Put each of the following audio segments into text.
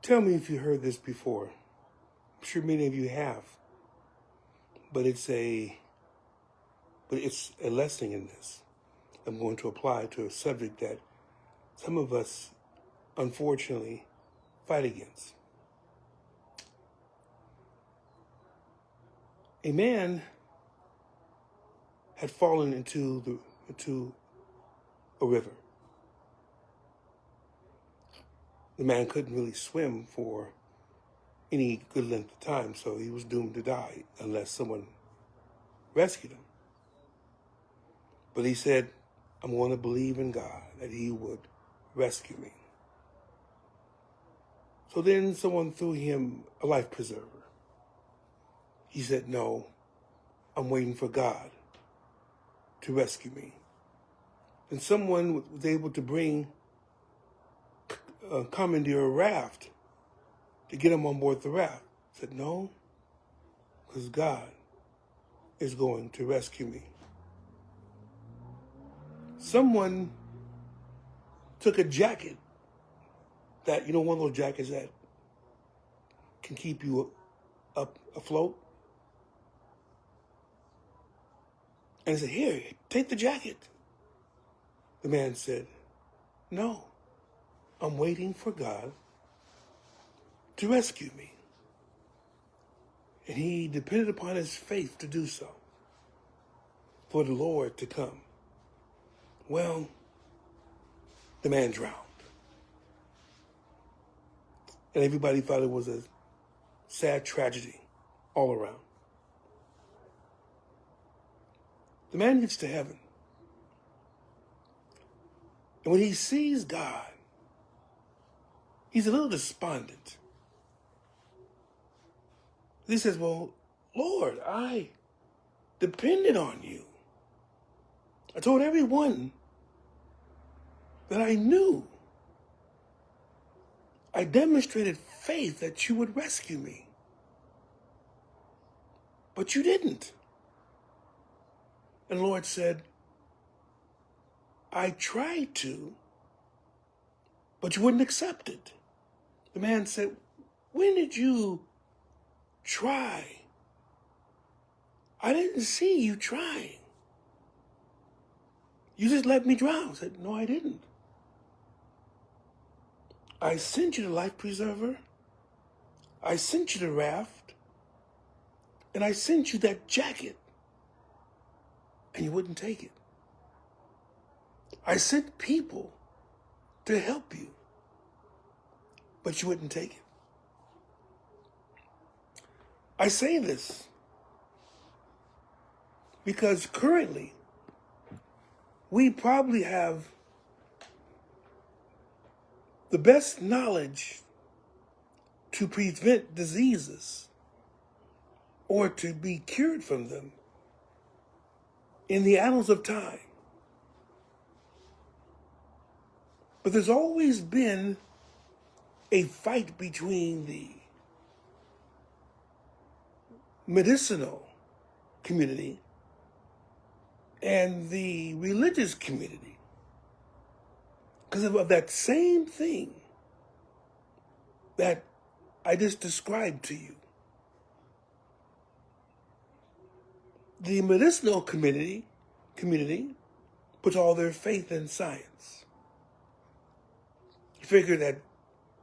Tell me if you heard this before. I'm sure many of you have. But it's a lesson in this. I'm going to apply to a subject that some of us, unfortunately, fight against. A man had fallen into a river. The man couldn't really swim for any good length of time, so he was doomed to die unless someone rescued him. But he said, I'm going to believe in God that he would rescue me. So then someone threw him a life preserver. He said, no, I'm waiting for God to rescue me. And someone was able to commandeer a raft to get him on board the raft. He said, no, because God is going to rescue me. Someone took a jacket that, one of those jackets that can keep you up afloat. And he said, here, take the jacket. The man said, no, I'm waiting for God to rescue me. And he depended upon his faith to do so, for the Lord to come. Well, the man drowned. And everybody thought it was a sad tragedy all around. The man gets to heaven. And when he sees God, he's a little despondent. He says, well, Lord, I depended on you. I told everyone that I knew. I demonstrated faith that you would rescue me. But you didn't. And the Lord said, I tried to, but you wouldn't accept it. The man said, when did you try? I didn't see you trying. You just let me drown. I said, no, I didn't. I sent you the life preserver. I sent you the raft. And I sent you that jacket. And you wouldn't take it. I sent people to help you. But you wouldn't take it. I say this because currently we probably have the best knowledge to prevent diseases or to be cured from them in the annals of time. But there's always been a fight between the medicinal community and the religious community because of that same thing that I just described to you. The medicinal community puts all their faith in science. You figure that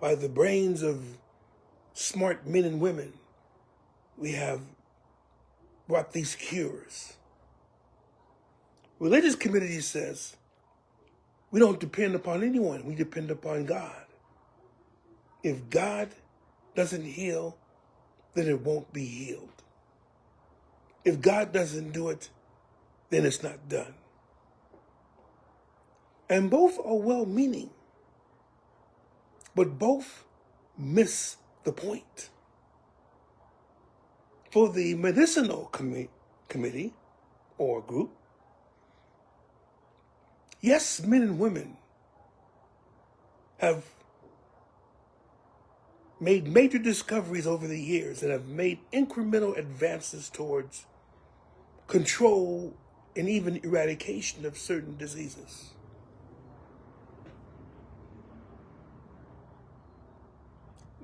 by the brains of smart men and women, we have brought these cures. Religious community says, we don't depend upon anyone, we depend upon God. If God doesn't heal, then it won't be healed. If God doesn't do it, then it's not done. And both are well-meaning, but both miss the point. For the medicinal committee or group, yes, men and women have made major discoveries over the years and have made incremental advances towards control and even eradication of certain diseases.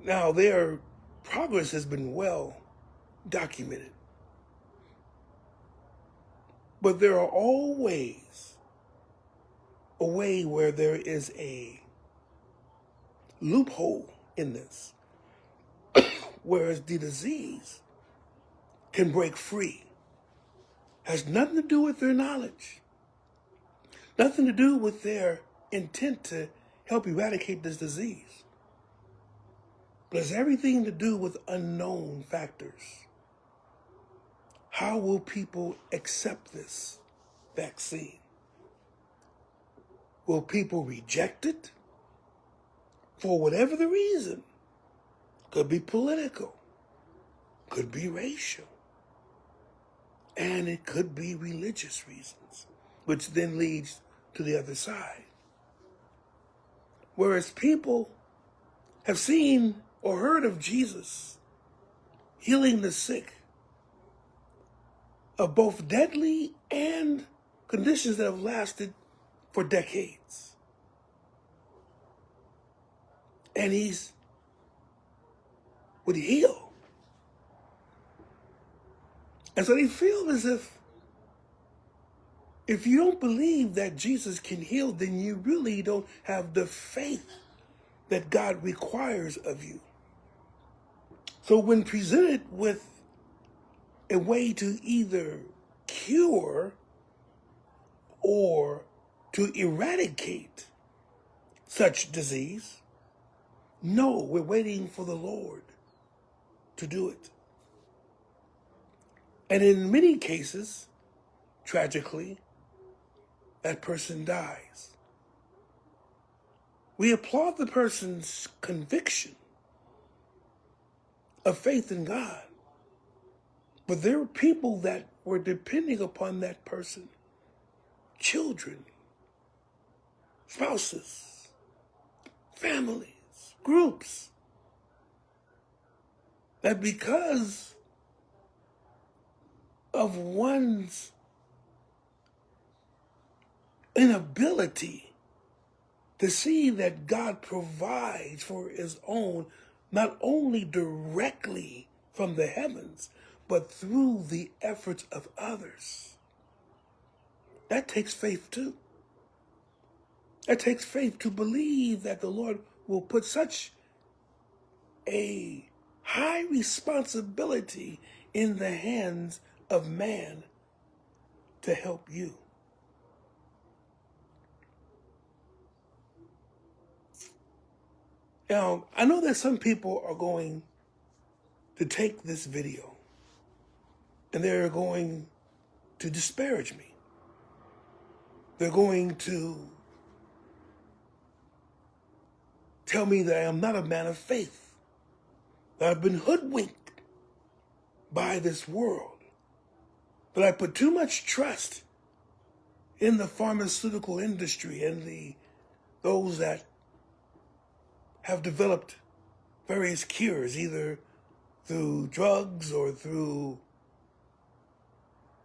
Now, their progress has been well documented, but there are always a way where there is a loophole in this, whereas the disease can break free. Has nothing to do with their knowledge, nothing to do with their intent to help eradicate this disease, but it's everything to do with unknown factors. How will people accept this vaccine? Will people reject it? For whatever the reason. Could be political, could be racial, and it could be religious reasons, which then leads to the other side. Whereas people have seen or heard of Jesus healing the sick of both deadly and conditions that have lasted for decades. And he's would heal. And so they feel as if you don't believe that Jesus can heal, then you really don't have the faith that God requires of you. So when presented with a way to either cure or to eradicate such disease, no, we're waiting for the Lord to do it. And in many cases, tragically, that person dies. We applaud the person's conviction of faith in God, but there were people that were depending upon that person, children, spouses, families, groups, that because of one's inability to see that God provides for his own, not only directly from the heavens, but through the efforts of others. That takes faith too. That takes faith to believe that the Lord will put such a high responsibility in the hands of man to help you. Now, I know that some people are going to take this video and they're going to disparage me. They're going to tell me that I am not a man of faith, that I've been hoodwinked by this world, that I put too much trust in the pharmaceutical industry and those that have developed various cures, either through drugs or through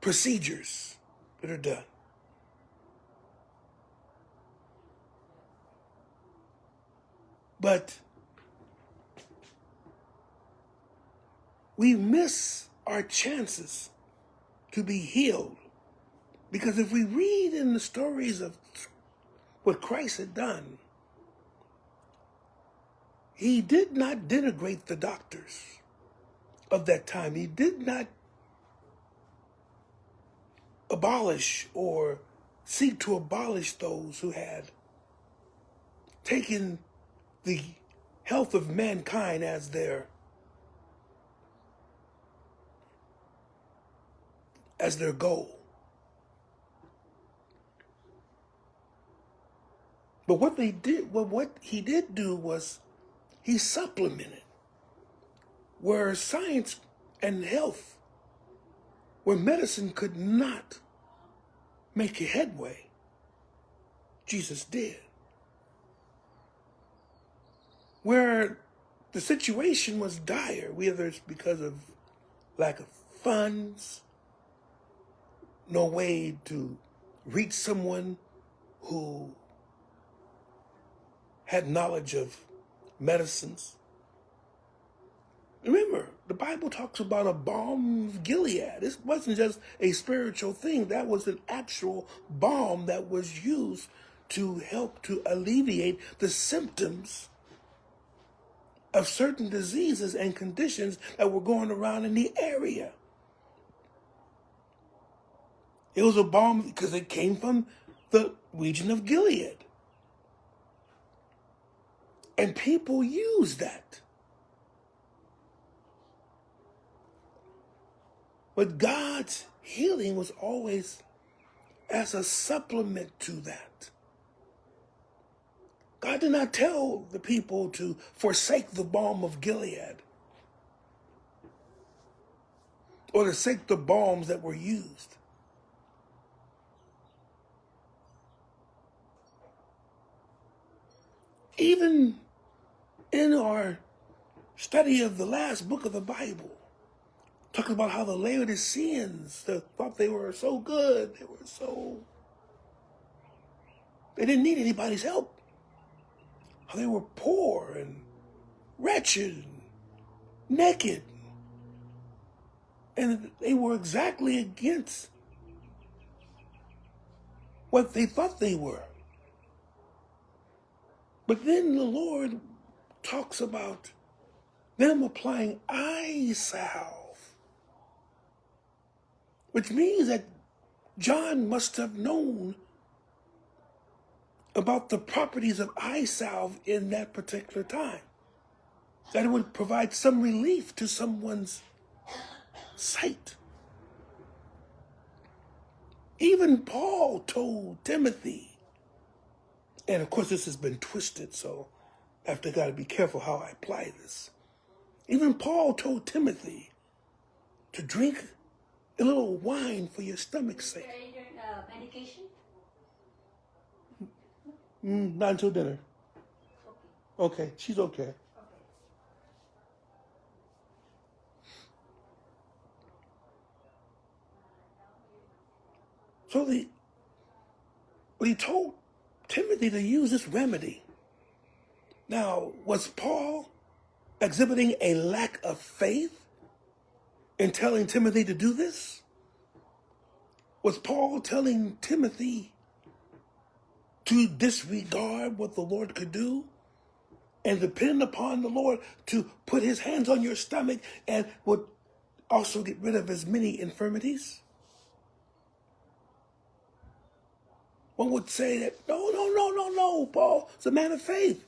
procedures that are done. But we miss our chances to be healed, because if we read in the stories of what Christ had done, he did not denigrate the doctors of that time. He did not abolish or seek to abolish those who had taken the health of mankind as their goal. But what he did do was he supplemented where science and health, where medicine could not make a headway. Jesus did. Where the situation was dire, whether it's because of lack of funds, no way to reach someone who had knowledge of medicines, Remember, the Bible talks about a balm of Gilead. This wasn't just a spiritual thing. That was an actual balm that was used to help to alleviate the symptoms of certain diseases and conditions that were going around in the area. It was a balm because it came from the region of Gilead. And people used that. But God's healing was always as a supplement to that. God did not tell the people to forsake the balm of Gilead or to forsake the balms that were used. Even in our study of the last book of the Bible, talking about how the Laodiceans thought they were so good, they didn't need anybody's help. How they were poor and wretched, and naked, and they were exactly against what they thought they were. But then the Lord talks about them applying eye salve, which means that John must have known about the properties of eye salve in that particular time, that it would provide some relief to someone's sight. Even Paul told Timothy, and of course this has been twisted, so I've got to be careful how I apply this. Even Paul told Timothy to drink a little wine for your stomach's sake. Medication? Not until dinner. Okay, she's okay. So he told Timothy to use this remedy. Now, was Paul exhibiting a lack of faith in telling Timothy to do this? Was Paul telling Timothy to disregard what the Lord could do and depend upon the Lord to put his hands on your stomach and would also get rid of as many infirmities? One would say that, no, Paul is a man of faith.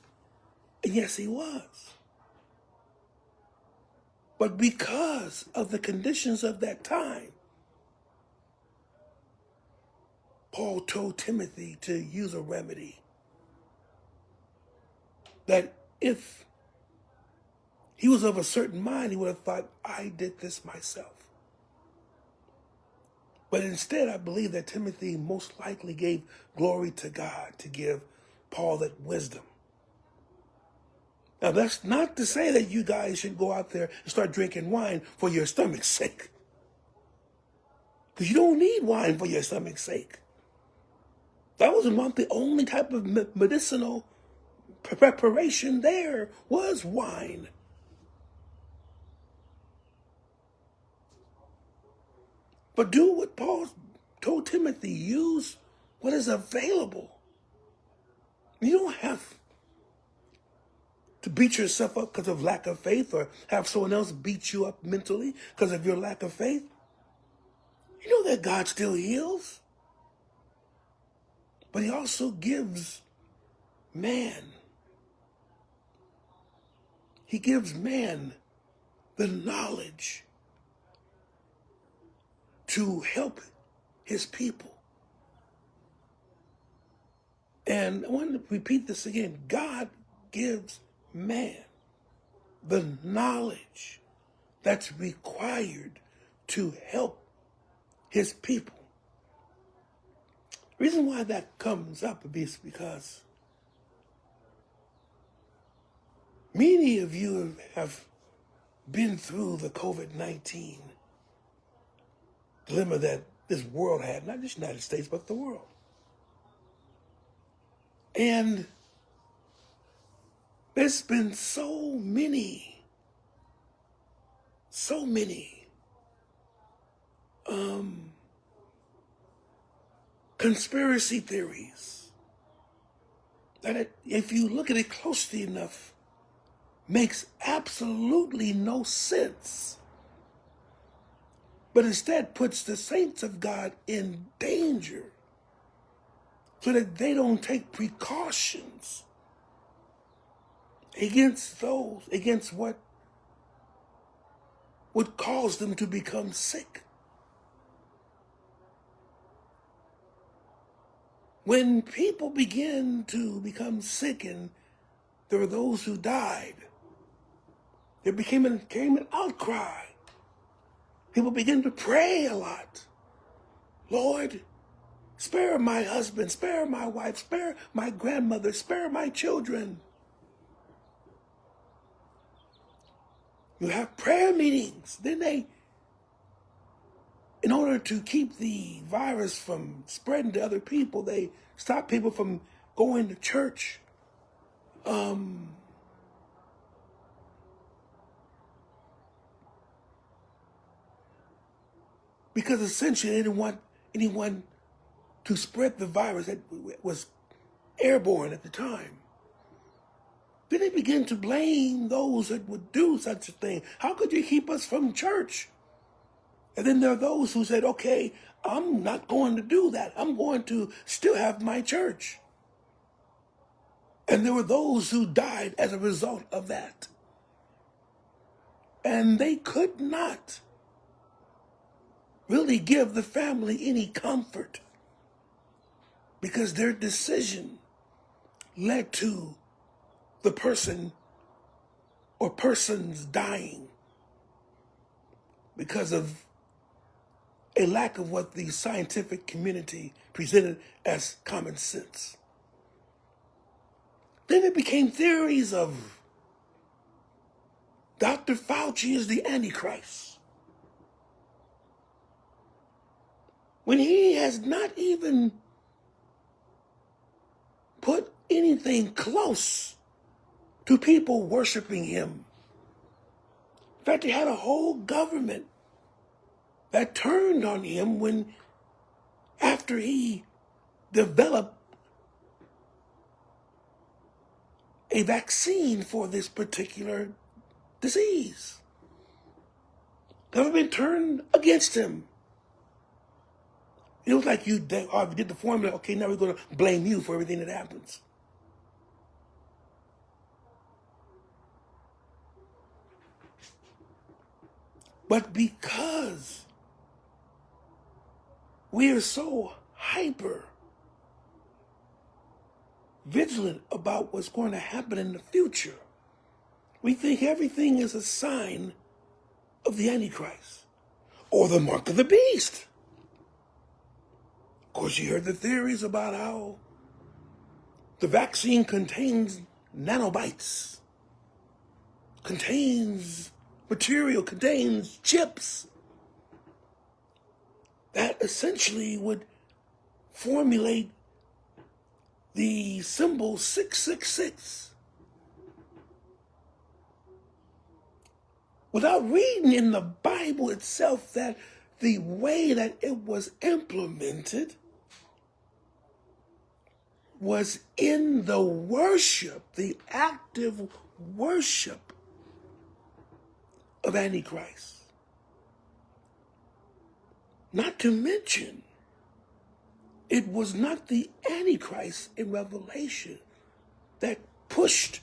And yes, he was. But because of the conditions of that time, Paul told Timothy to use a remedy that if he was of a certain mind, he would have thought, I did this myself. But instead, I believe that Timothy most likely gave glory to God to give Paul that wisdom. Now, that's not to say that you guys should go out there and start drinking wine for your stomach's sake. Because you don't need wine for your stomach's sake. That was not the only type of medicinal preparation there was wine. But do what Paul told Timothy. Use what is available. You don't have to beat yourself up because of lack of faith or have someone else beat you up mentally because of your lack of faith. You know that God still heals. But he also gives man. He gives man the knowledge to help his people. And I want to repeat this again. God gives man the knowledge that's required to help his people. The reason why that comes up is because many of you have been through the COVID-19 dilemma that this world had, not just the United States, but the world. And there's been so many so many conspiracy theories that if you look at it closely enough, makes absolutely no sense, but instead puts the saints of God in danger so that they don't take precautions against what would cause them to become sick. When people begin to become sick and there were those who died, there became an outcry. People began to pray a lot. Lord, spare my husband, spare my wife, spare my grandmother, spare my children. You have prayer meetings. Then in order to keep the virus from spreading to other people, they stop people from going to church. Because essentially they didn't want anyone to spread the virus that was airborne at the time. Then they begin to blame those that would do such a thing. How could you keep us from church? And then there are those who said, okay, I'm not going to do that. I'm going to still have my church. And there were those who died as a result of that. And they could not really give the family any comfort because their decision led to the person or persons dying because of a lack of what the scientific community presented as common sense. Then it became theories of Dr. Fauci is the Antichrist, when he has not even put anything close to people worshiping him. In fact, he had a whole government that turned on him after he developed a vaccine for this particular disease. Government turned against him. It was like you did the formula, okay, now we're going to blame you for everything that happens. But because we are so hyper vigilant about what's going to happen in the future, we think everything is a sign of the Antichrist or the mark of the beast. Of course, you heard the theories about how the vaccine contains nanobites, contains material, contains chips that essentially would formulate the symbol 666. Without reading in the Bible itself that the way that it was implemented was in the worship, the active worship of Antichrist. Not to mention, it was not the Antichrist in Revelation that pushed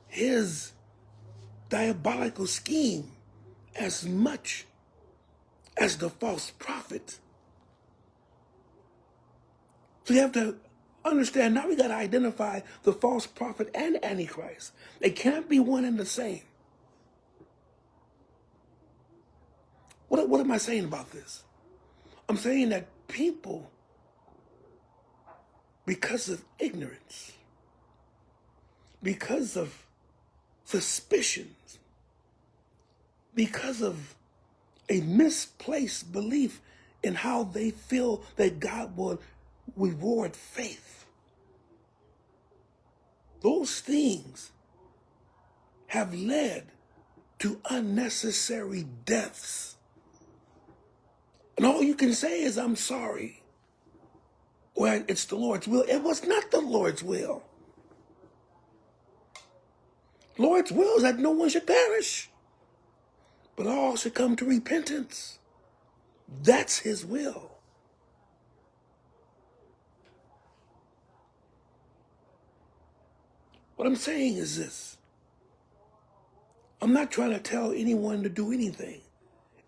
his diabolical scheme as much as the false prophet. So you have to understand, now we got to identify the false prophet and Antichrist. They can't be one and the same. What am I saying about this? I'm saying that people, because of ignorance, because of suspicions, because of a misplaced belief in how they feel that God will reward faith, those things have led to unnecessary deaths. And all you can say is, I'm sorry. Well, it's the Lord's will. It was not the Lord's will. Lord's will is that no one should perish, but all should come to repentance. That's his will. What I'm saying is this. I'm not trying to tell anyone to do anything.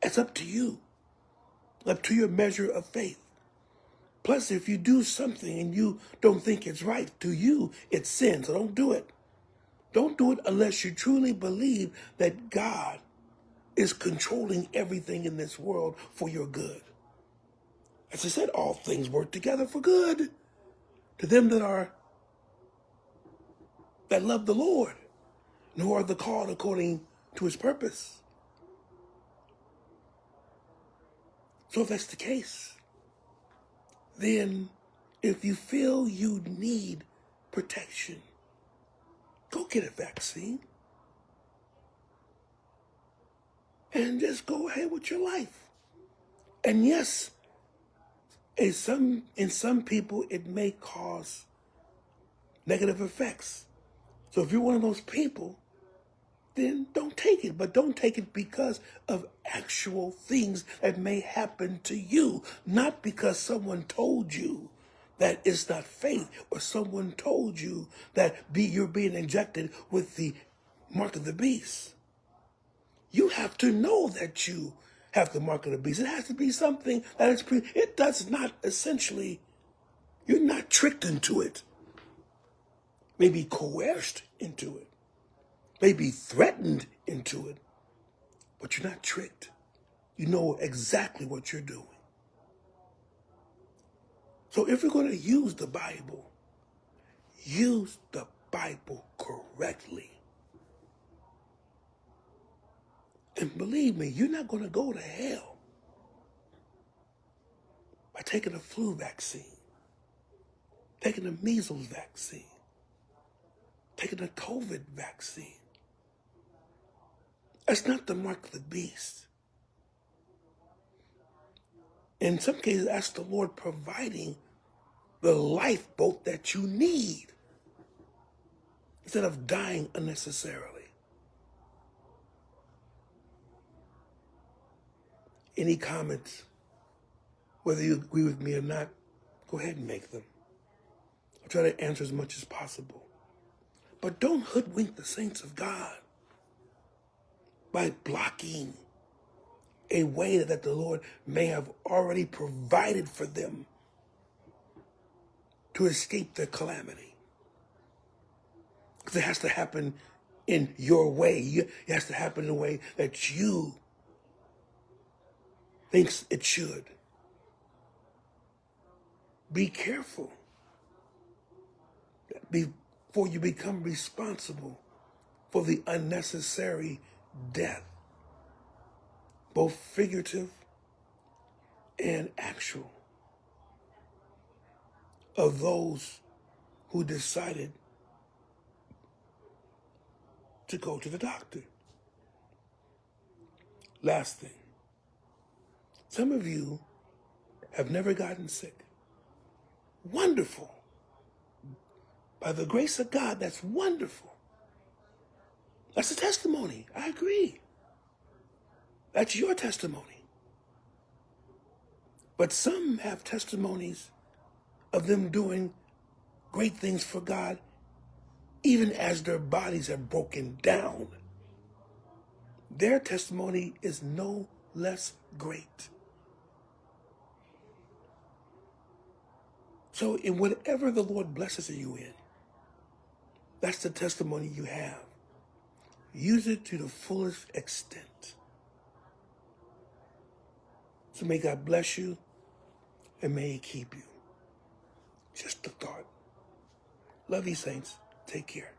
It's up to you. Up to your measure of faith. Plus, if you do something and you don't think it's right, to you, it's sin, so don't do it. Don't do it unless you truly believe that God is controlling everything in this world for your good. As I said, all things work together for good to them that love the Lord and who are the called according to his purpose. So if that's the case, then if you feel you need protection, go get a vaccine and just go ahead with your life. And yes, in some people, it may cause negative effects. So if you're one of those people, then don't take it. But don't take it because of actual things that may happen to you, not because someone told you that it's not faith, or someone told you that you're being injected with the mark of the beast. You have to know that you have the mark of the beast. It has to be something that is it does not essentially, you're not tricked into it. Maybe coerced into it. Maybe threatened into it. But you're not tricked. You know exactly what you're doing. So if you're going to use the Bible correctly. And believe me, you're not going to go to hell by taking a flu vaccine, taking a measles vaccine, taking a COVID vaccine. That's not the mark of the beast. In some cases, that's the Lord providing the lifeboat that you need instead of dying unnecessarily. Any comments, whether you agree with me or not, go ahead and make them. I'll try to answer as much as possible. But don't hoodwink the saints of God by blocking a way that the Lord may have already provided for them to escape the calamity. Because it has to happen in your way. It has to happen in a way that you thinks it should. Be careful before you become responsible for the unnecessary death, both figurative and actual, of those who decided to go to the doctor. Last thing, some of you have never gotten sick. Wonderful. By the grace of God, that's wonderful. That's a testimony. I agree. That's your testimony. But some have testimonies of them doing great things for God, even as their bodies have broken down. Their testimony is no less great. So in whatever the Lord blesses you in, that's the testimony you have. Use it to the fullest extent. So may God bless you and may he keep you. Just a thought. Love you, saints. Take care.